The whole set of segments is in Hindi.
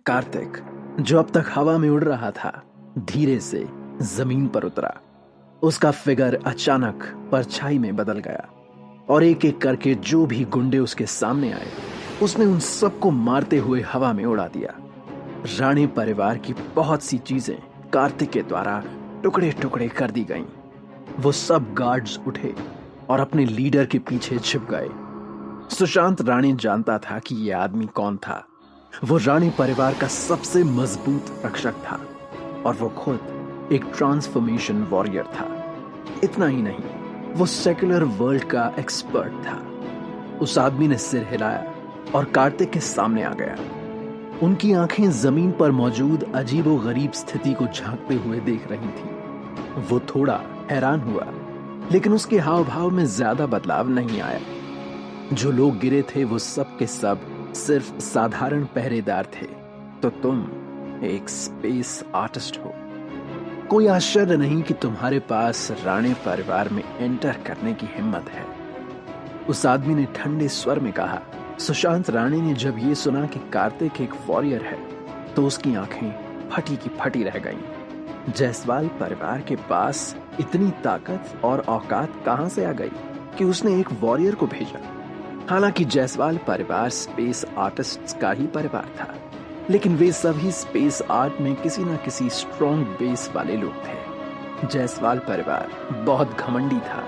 कार्तिक, जो अब तक हवा में उड़ रहा था, धीरे से जमीन पर उतरा। उसका फिगर अचानक परछाई में बदल गया और एक एक करके जो भी गुंडे उसके सामने आए, उसने उन सबको मारते हुए हवा में उड़ा दिया। राणे परिवार की बहुत सी चीजें कार्तिक के द्वारा टुकड़े टुकड़े कर दी गईं। वो सब गार्ड्स उठे और अपने लीडर के पीछे छिप गए। सुशांत राणे जानता था कि यह आदमी कौन था। वो राणे परिवार का सबसे मजबूत रक्षक था और वो खुद एक ट्रांसफॉर्मेशन वॉरियर था। इतना ही नहीं, वो सेक्युलर वर्ल्ड का एक्सपर्ट था। उस आदमी ने सिर हिलाया और कार्तिक के सामने आ गया। उनकी आंखें जमीन पर मौजूद अजीबोगरीब स्थिति को झांकते हुए देख रही थीं। वो थोड़ा हैरान हुआ, लेकिन उसके हाव भाव में ज्यादा बदलाव नहीं आया। जो लोग गिरे थे वो सब के सब सिर्फ साधारण पहरेदार थे, तो तुम एक स्पेस आर्टिस्ट हो। कोई आश्चर्य नहीं कि तुम्हारे पास राणे परिवार में एंटर करने की हिम्मत है, उस आदमी ने ठंडे स्वर में कहा। सुशांत राणे ने जब ये सुना कि कार्तिक एक वॉरियर है, तो उसकी आंखें फटी की फटी रह गईं। जायसवाल परिवार के पास इतनी ताकत और औकात कहां से आ गई कि उसने एक वॉरियर को भेजा। हालांकि जायसवाल परिवार स्पेस आर्टिस्ट्स का ही परिवार था, लेकिन वे सभी स्पेस आर्ट में किसी न किसी स्ट्रॉन्ग बेस वाले लोग थे। जायसवाल परिवार बहुत घमंडी था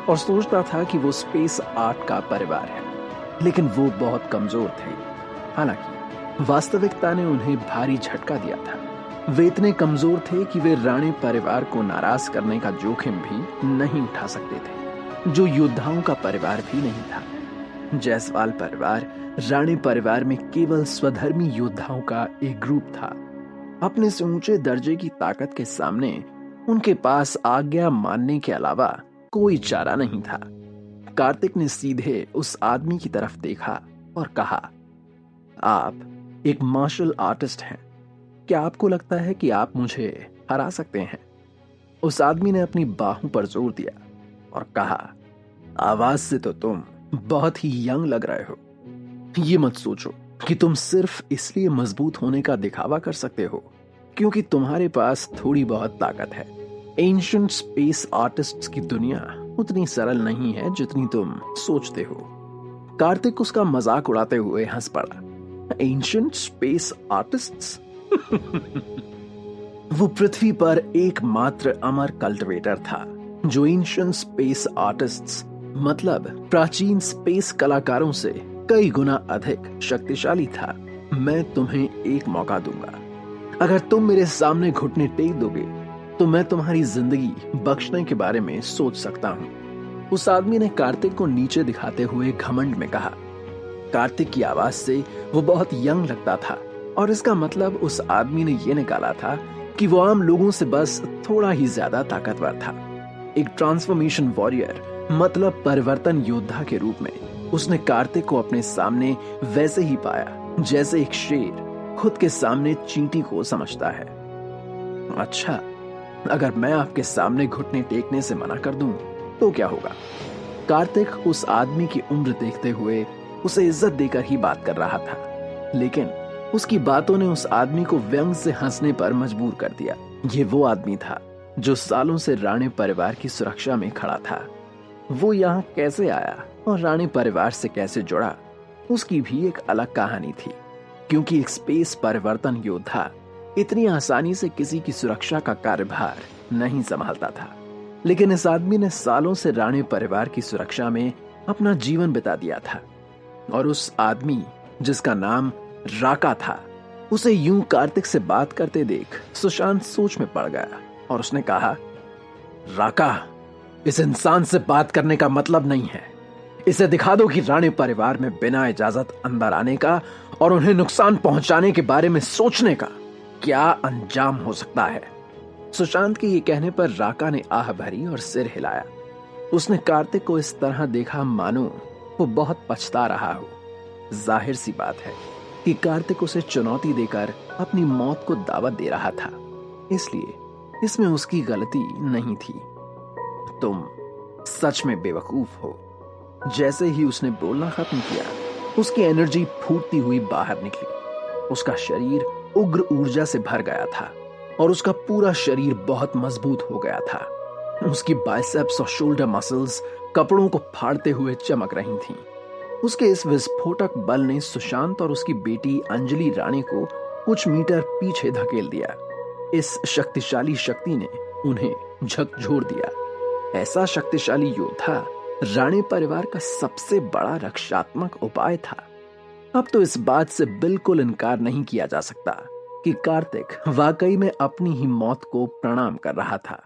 और सोचता था कि वो स्पेस आर्ट का परिवार है, लेकिन वो बहुत कमजोर थे। हालांकि वास्तविकता ने उन्हें भारी झटका दिया था। वे इतने कमजोर थे कि वे राणे परिवार को नाराज करने का जोखिम भी नहीं उठा सकते थे, जो योद्धाओं का परिवार भी नहीं था। जायसवाल परिवार राणे परिवार में केवल स्वधर्मी योद्धाओं का एक ग्रुप था। अपने से ऊंचे दर्जे की ताकत के सामने उनके पास आज्ञा मानने के अलावा कोई चारा नहीं था। कार्तिक ने सीधे उस आदमी की तरफ देखा और कहा, आप एक मार्शल आर्टिस्ट हैं। क्या आपको लगता है कि आप मुझे हरा सकते हैं? उस आदमी ने अपनी बाहों पर जोर दिया और कहा, आवाज से तो तुम बहुत ही यंग लग रहे हो। ये मत सोचो कि तुम सिर्फ इसलिए मजबूत होने का दिखावा कर सकते हो क्योंकि तुम्हारे पास थोड़ी बहुत ताकत है। एंशिएंट स्पेस आर्टिस्ट्स की दुनिया उतनी सरल नहीं है जितनी तुम सोचते हो। कार्तिक उसका मजाक उड़ाते हुए हंस पड़ा। Ancient space artists? वो पृथ्वी पर एकमात्र अमर कल्टिवेटर था जो एंशिएंट स्पेस आर्टिस्ट्स मतलब प्राचीन स्पेस कलाकारों से कई गुना अधिक शक्तिशाली था। मैं तुम्हें एक मौका दूंगा। अगर तुम मेरे सामने घुटने टेक दोगे तो मैं तुम्हारी जिंदगी बख्शने के बारे में सोच सकता हूं। उस आदमी ने कार्तिक को नीचे दिखाते हुए घमंड में कहा। कार्तिक की आवाज से वो बहुत यंग लगता था और इसका मतलब उस आदमी ने यह निकाला था कि वो आम लोगों से बस थोड़ा ही ज्यादा ताकतवर था। एक ट्रांसफॉर्मेशन वॉरियर मतलब परिवर्तन योद्धा के रूप में उसने कार्तिक को अपने सामने वैसे ही पाया जैसे एक शेर खुद के सामने चींटी को समझता है। अच्छा, अगर मैं आपके सामने घुटने टेकने से मना कर दूं तो क्या होगा? कार्तिक उस आदमी की उम्र देखते हुए उसे इज्जत देकर ही बात कर रहा था, लेकिन उसकी बातों ने उस आदमी को व्यंग से हंसने पर मजबूर कर दिया। ये वो आदमी था जो सालों से राणे परिवार की सुरक्षा में खड़ा था। वो यहाँ कैसे आया और राणे परिवार से कैसे जुड़ा, उसकी भी एक अलग कहानी थी, क्योंकि एक स्पेस परिवर्तन योद्धा इतनी आसानी से किसी की सुरक्षा का कार्यभार नहीं संभालता था। लेकिन इस आदमी ने सालों से राणे परिवार की सुरक्षा में अपना जीवन बिता दिया था और उस आदमी जिसका नाम राका था, उसे यूं कार्तिक से बात करते देख सुशांत सोच में पड़ गया और उसने कहा, राका, इस इंसान से बात करने का मतलब नहीं है। इसे दिखा दो कि राणे परिवार में बिना इजाजत अंदर आने का और उन्हें नुकसान पहुंचाने के बारे में सोचने का क्या अंजाम हो सकता है। सुशांत के ये कहने पर राका ने आह भरी और सिर हिलाया। उसने कार्तिक को इस तरह देखा मानो वो बहुत पछता रहा हो। जाहिर सी बात है कि कार्तिक उसे चुनौती देकर अपनी मौत को दावत दे रहा था, इसलिए इसमें उसकी गलती नहीं थी। तुम सच में बेवकूफ हो। जैसे ही उसने बोलना खत्म किया, उसकी एनर्जी फूटती हुई बाहर निकली। उसका शरीर उग्र ऊर्जा से भर गया था और उसका पूरा शरीर बहुत मजबूत हो गया था। उसकी बाइसेप्स और शोल्डर मसल्स कपड़ों को फाड़ते हुए चमक रही थीं। उसके इस विस्फोटक बल ने सुशांत और उसकी बेटी अंजलि रानी को कुछ मीटर पीछे धकेल दिया। इस शक्तिशाली शक्ति ने उन्हें झकझोर दिया। ऐसा शक्तिशाली योद्धा राणे परिवार का सबसे बड़ा रक्षात्मक उपाय था। अब तो इस बात से बिल्कुल इनकार नहीं किया जा सकता कि कार्तिक वाकई में अपनी ही मौत को प्रणाम कर रहा था।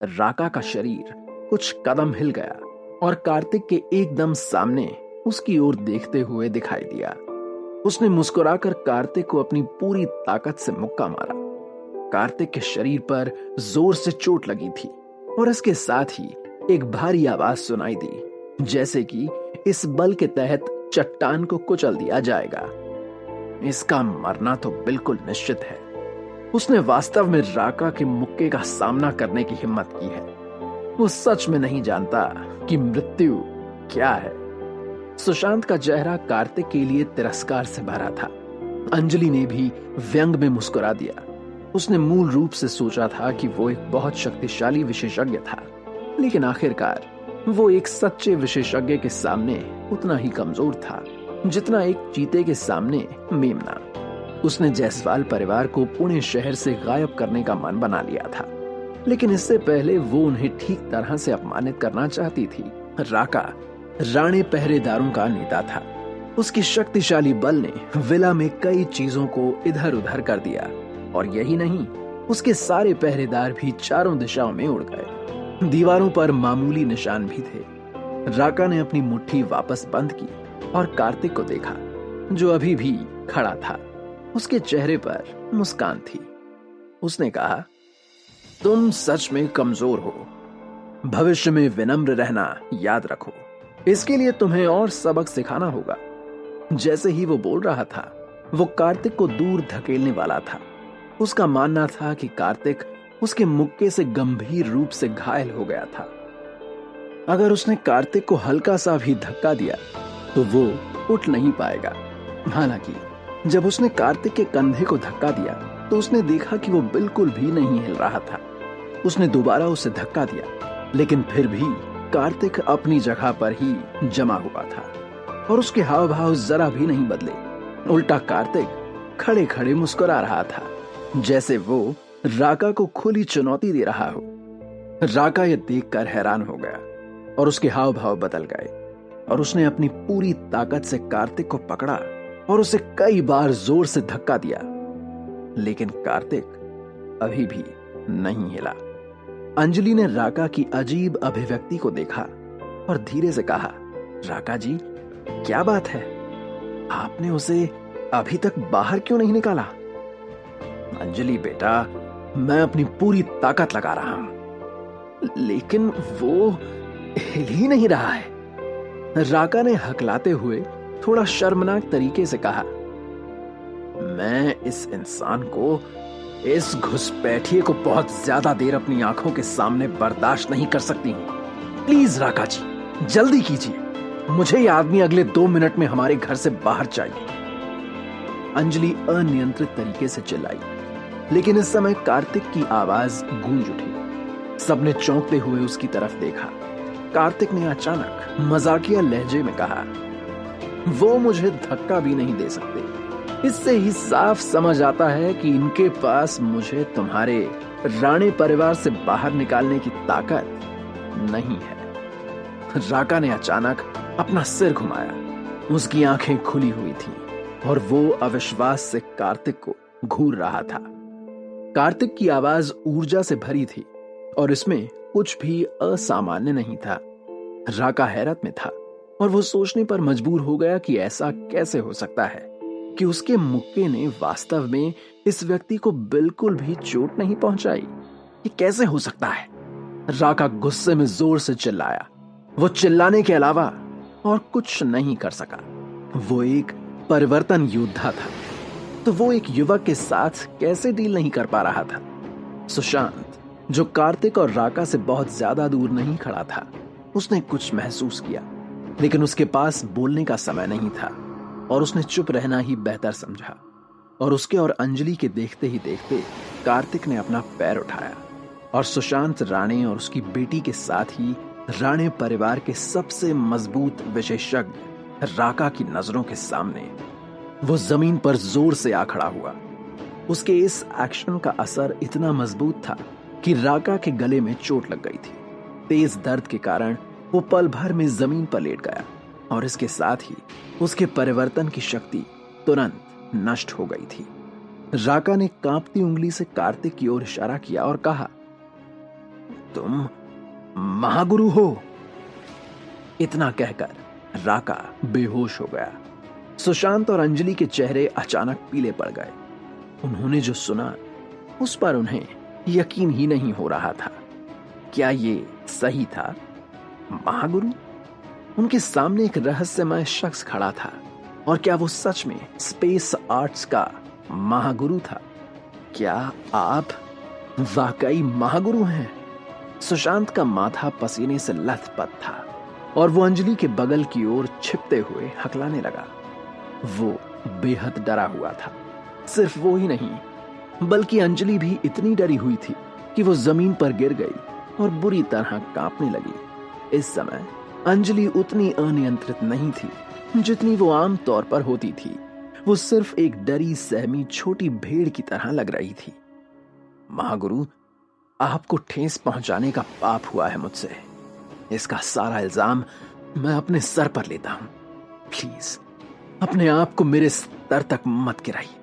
राका का शरीर कुछ कदम हिल गया और कार्तिक के एकदम सामने उसकी ओर देखते हुए दिखाई दिया। उसने मुस्कुराकर कार्तिक को अपनी पूरी ताकत से मुक्का मारा। कार्तिक के शरीर पर जोर से चोट लगी थी और इसके साथ ही एक भारी आवाज सुनाई दी, जैसे कि इस बल के तहत चट्टान को कुचल दिया जाएगा। इसका मरना तो बिल्कुल निश्चित है। उसने वास्तव में राका के मुक्के का सामना करने की हिम्मत की है। वो सच में नहीं जानता कि मृत्यु क्या है। सुशांत का चेहरा कार्तिक के लिए तिरस्कार से भरा था। अंजलि ने भी व्यंग में मुस्कुरा दिया। उसने मूल रूप से सोचा था कि वो एक बहुत शक्तिशाली विशेषज्ञ था, लेकिन आखिरकार वो एक सच्चे विशेषज्ञ के सामने उतना ही कमजोर था जितना एक चीते के सामने मेमना। उसने जायसवाल परिवार को पुणे शहर से गायब करने का मन बना लिया था, लेकिन इससे पहले वो उन्हें ठीक तरह से अपमानित करना चाहती थी। राका राणे पहरेदारों का नेता था। उसकी शक्तिशाली बल ने विला में कई चीजों को इधर उधर कर दिया और यही नहीं, उसके सारे पहरेदार भी चारों दिशाओं में उड़ गए। दीवारों पर मामूली निशान भी थे। राका ने अपनी मुट्ठी वापस बंद की और कार्तिक को देखा, जो अभी भी खड़ा था। उसके चेहरे पर मुस्कान थी। उसने कहा, तुम सच में कमजोर हो। भविष्य में विनम्र रहना याद रखो। इसके लिए तुम्हें और सबक सिखाना होगा। जैसे ही वो बोल रहा था, वो कार्तिक को दूर धकेलने वाला था। उसका मानना था कि कार्तिक उसके मुक्के से गंभीर रूप से घायल हो गया था। अगर उसने कार्तिक को हल्का सा भी धक्का दिया तो वो उठ नहीं पाएगा। हालांकि जब उसने कार्तिक के कंधे को धक्का दिया तो उसने देखा कि वो बिल्कुल भी नहीं हिल रहा था। उसने दोबारा उसे धक्का दिया, लेकिन फिर भी कार्तिक अपनी जगह पर ही जमा हुआ था और उसके हाव भाव जरा भी नहीं बदले। उल्टा कार्तिक खड़े खड़े मुस्कुरा रहा था, जैसे वो राका को खुली चुनौती दे रहा हो। राका यह देखकर हैरान हो गया और उसके हाव भाव बदल गए और उसने अपनी पूरी ताकत से कार्तिक को पकड़ा और उसे कई बार जोर से धक्का दिया, लेकिन कार्तिक अभी भी नहीं हिला। अंजलि ने राका की अजीब अभिव्यक्ति को देखा और धीरे से कहा, राका जी, क्या बात है? आपने उसे अभी तक बाहर क्यों नहीं निकाला? अंजलि बेटा, मैं अपनी पूरी ताकत लगा रहा हूं, लेकिन वो हिल ही नहीं रहा है। राका ने हकलाते हुए थोड़ा शर्मनाक तरीके से कहा, मैं इस इंसान को, इस घुसपैठिए को बहुत ज्यादा देर अपनी आंखों के सामने बर्दाश्त नहीं कर सकती हूं। प्लीज राका जी, जल्दी कीजिए। मुझे ये आदमी अगले 2 मिनट में हमारे घर से बाहर चाहिए। अंजलि अनियंत्रित तरीके से चिल्लाई, लेकिन इस समय कार्तिक की आवाज गूंज उठी। सबने चौंकते हुए उसकी तरफ देखा। कार्तिक ने अचानक मजाकिया लहजे में कहा, वो मुझे धक्का भी नहीं दे सकते। इससे ही साफ समझ आता है कि इनके पास मुझे तुम्हारे राणे परिवार से बाहर निकालने की ताकत नहीं है। राका ने अचानक अपना सिर घुमाया। उसकी आंखें खुली हुई थीं और वो अविश्वास से कार्तिक को घूर रहा था। कार्तिक की आवाज ऊर्जा से भरी थी और इसमें कुछ भी असामान्य नहीं था। राका हैरत में था और वो सोचने पर मजबूर हो गया कि ऐसा कैसे हो सकता है कि उसके मुक्के ने वास्तव में इस व्यक्ति को बिल्कुल भी चोट नहीं पहुंचाई। ये कैसे हो सकता है? राका गुस्से में जोर से चिल्लाया। वो चिल्लाने के अलावा और कुछ नहीं कर सका। वो एक परिवर्तन योद्धा था, तो वो एक युवक के साथ कैसे डील नहीं कर पा रहा था? सुशांत, जो कार्तिक और राका से बहुत ज्यादा दूर नहीं खड़ा था, उसने कुछ महसूस किया, लेकिन उसके पास बोलने का समय नहीं था और उसने चुप रहना ही बेहतर समझा। और उसके और अंजलि के देखते ही देखते कार्तिक ने अपना पैर उठाया और सुशांत राणे और उसकी बेटी के साथ ही राणे परिवार के सबसे मजबूत विशेषज्ञ राका की नजरों के सामने वो जमीन पर जोर से आ खड़ा हुआ। उसके इस एक्शन का असर इतना मजबूत था कि राका के गले में चोट लग गई थी। तेज दर्द के कारण वो पल भर में जमीन पर लेट गया और इसके साथ ही उसके परिवर्तन की शक्ति तुरंत नष्ट हो गई थी। राका ने कांपती उंगली से कार्तिक की ओर इशारा किया और कहा, तुम महागुरु हो। इतना कहकर राका बेहोश हो गया। सुशांत और अंजलि के चेहरे अचानक पीले पड़ गए। उन्होंने जो सुना उस पर उन्हें यकीन ही नहीं हो रहा था। क्या ये सही था? महागुरु? उनके सामने एक रहस्यमय शख्स खड़ा था और क्या वो सच में स्पेस आर्ट्स का महागुरु था? क्या आप वाकई महागुरु हैं? सुशांत का माथा पसीने से लथपथ था और वो अंजलि के बगल की ओर छिपते हुए हकलाने लगा। वो बेहद डरा हुआ था। सिर्फ वो ही नहीं बल्कि अंजलि भी इतनी डरी हुई थी कि वो जमीन पर गिर गई और बुरी तरह कांपने लगी। इस समय अंजलि उतनी अनियंत्रित नहीं थी जितनी वो आम तौर पर होती थी। वो सिर्फ एक डरी सहमी छोटी भेड़ की तरह लग रही थी। महागुरु, आपको ठेस पहुंचाने का पाप हुआ है मुझसे। इसका सारा इल्जाम मैं अपने सर पर लेता हूं। प्लीज अपने आप को मेरे स्तर तक मत गिराइए।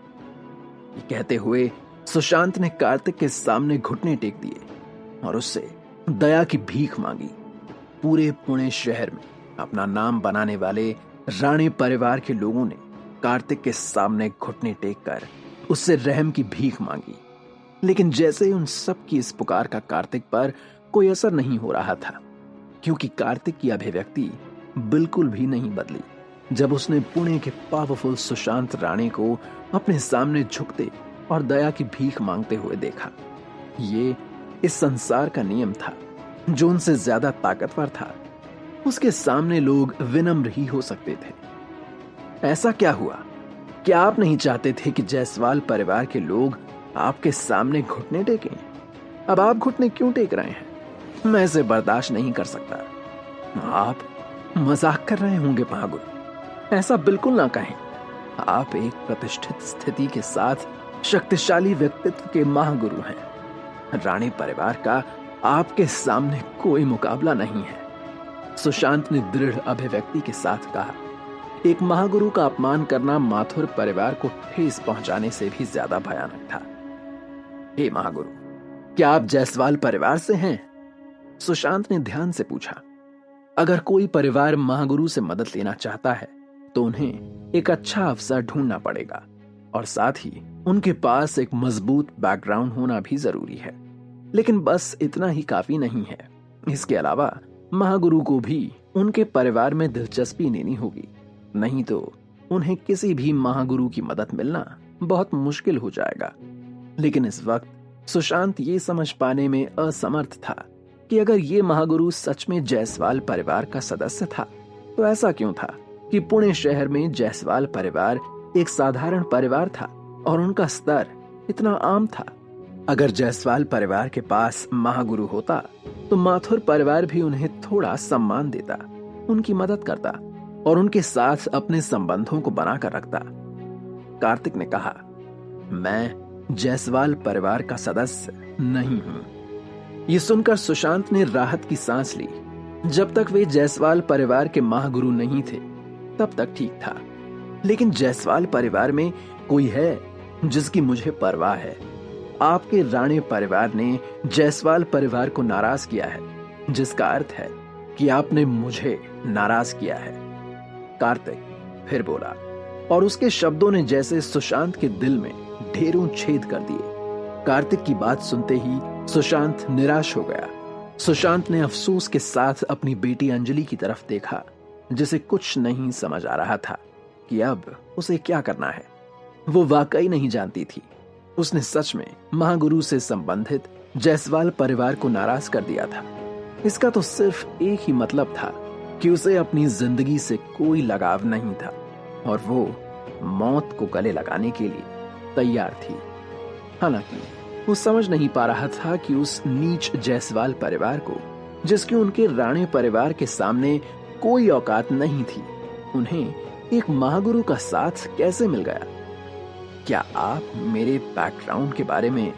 ये कहते हुए सुशांत ने कार्तिक के सामने घुटने टेक दिए और उससे दया की भीख मांगी। पूरे पुणे शहर में अपना नाम बनाने वाले राणे परिवार के लोगों ने कार्तिक के सामने घुटने टेक कर उससे रहम की भीख मांगी। लेकिन जैसे ही उन सब की इस पुकार का कार्तिक पर कोई असर नहीं हो रहा था, क्योंकि कार्तिक की अभिव्यक्ति बिल्कुल भी नहीं बदली। जब उसने पुणे के पावरफुल सुशांत राणे को अपने सामने झुकते और दया की भीख मांगते हुए देखा। ये इस संसार का नियम था। जो उनसे ज्यादा ताकतवर था उसके सामने लोग विनम्र ही हो सकते थे। ऐसा क्या हुआ? क्या आप नहीं चाहते थे कि जायसवाल परिवार के लोग आपके सामने घुटने टेकें? अब आप घुटने क्यों टेक रहे हैं? मैं इसे बर्दाश्त नहीं कर सकता। आप मजाक कर रहे होंगे महागुरु। ऐसा बिल्कुल ना कहें। आप एक प्रतिष्ठित स्थिति के साथ शक्तिशाली व्यक्तित्व के महागुरु हैं। राणे परिवार का आपके सामने कोई मुकाबला नहीं है। सुशांत ने दृढ़ अभिव्यक्ति के साथ कहा। एक महागुरु का अपमान करना माथुर परिवार को ठेस पहुंचाने से भी ज्यादा भयानक था। हे महागुरु, क्या आप जायसवाल परिवार से हैं? सुशांत ने ध्यान से पूछा। अगर कोई परिवार महागुरु से मदद लेना चाहता है तो उन्हें एक अच्छा अवसर ढूंढना पड़ेगा और साथ ही उनके पास एक मजबूत बैकग्राउंड होना भी जरूरी है। लेकिन बस इतना ही काफी नहीं है। इसके अलावा महागुरु को भी उनके परिवार में दिलचस्पी लेनी होगी, नहीं तो उन्हें किसी भी महागुरु की मदद मिलना बहुत मुश्किल हो जाएगा। लेकिन इस वक्त सुशांत ये समझ पाने में असमर्थ था कि अगर ये महागुरु सच में जायसवाल परिवार का सदस्य था तो ऐसा क्यों था कि पुणे शहर में जायसवाल परिवार एक साधारण परिवार था और उनका स्तर इतना आम था। अगर जायसवाल परिवार के पास महागुरु होता तो माथुर परिवार भी उन्हें थोड़ा सम्मान देता, उनकी मदद करता और उनके साथ अपने संबंधों को बनाकर रखता। कार्तिक ने कहा, मैं जायसवाल परिवार का सदस्य नहीं हूं। यह सुनकर सुशांत ने राहत की सांस ली। जब तक वे जायसवाल परिवार के महागुरु नहीं थे तब तक ठीक था, लेकिन जायसवाल परिवार में कोई है जिसकी मुझे परवाह है। आपके राणे परिवार ने जायसवाल परिवार को नाराज किया है, जिसका अर्थ है कि आपने मुझे नाराज किया है। कार्तिक फिर बोला और उसके शब्दों ने जैसे सुशांत के दिल में ढेरों छेद कर दिए। कार्तिक की बात सुनते ही सुशांत निराश हो गया। सुशांत ने अफसोस के साथ अपनी बेटी अंजलि की तरफ देखा, जिसे कुछ नहीं समझ आ रहा था कि अब उसे क्या करना है। वो वाकई नहीं जानती थी उसने सच में महागुरु से संबंधित जायसवाल परिवार को नाराज कर दिया था। इसका तो सिर्फ एक ही मतलब था कि उसे अपनी जिंदगी से कोई लगाव नहीं था और वो मौत को गले लगाने के लिए तैयार थी। हालांकि वो समझ नहीं पा रहा था कि उस नीच जायसवाल परिवार को, जिसकी उनके राणे परिवार के सामने कोई औकात नहीं थी, उन्हें एक महागुरु का साथ कैसे मिल गया। क्या आप मेरे बैकग्राउंड के बारे में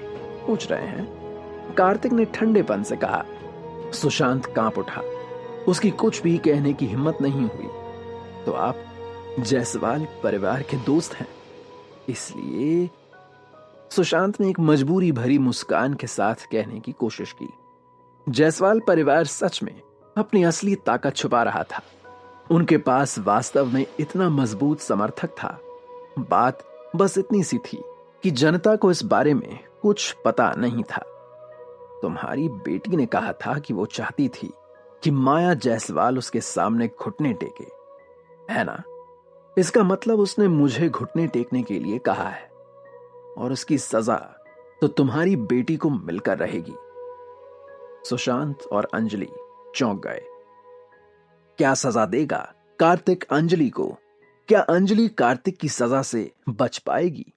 पूछ रहे हैं? कार्तिक ने ठंडेपन से कहा। सुशांत कांप उठा। उसकी कुछ भी कहने की हिम्मत नहीं हुई। तो आप जायसवाल परिवार के दोस्त हैं, इसलिए? सुशांत ने एक मजबूरी भरी मुस्कान के साथ कहने की कोशिश की। जायसवाल परिवार सच में अपनी असली ताकत छुपा रहा था। उनके पास वास्तव में इतना मजबूत समर्थक था। बात बस इतनी सी थी कि जनता को इस बारे में कुछ पता नहीं था। तुम्हारी बेटी ने कहा था कि वो चाहती थी कि माया जायसवाल उसके सामने घुटने टेके, है ना? इसका मतलब उसने मुझे घुटने टेकने के लिए कहा है, और उसकी सजा तो तुम्हारी बेटी को मिलकर रहेगी। सुशांत और अंजलि चौंक गए। क्या सजा देगा कार्तिक अंजलि को? क्या अंजलि कार्तिक की सजा से बच पाएगी?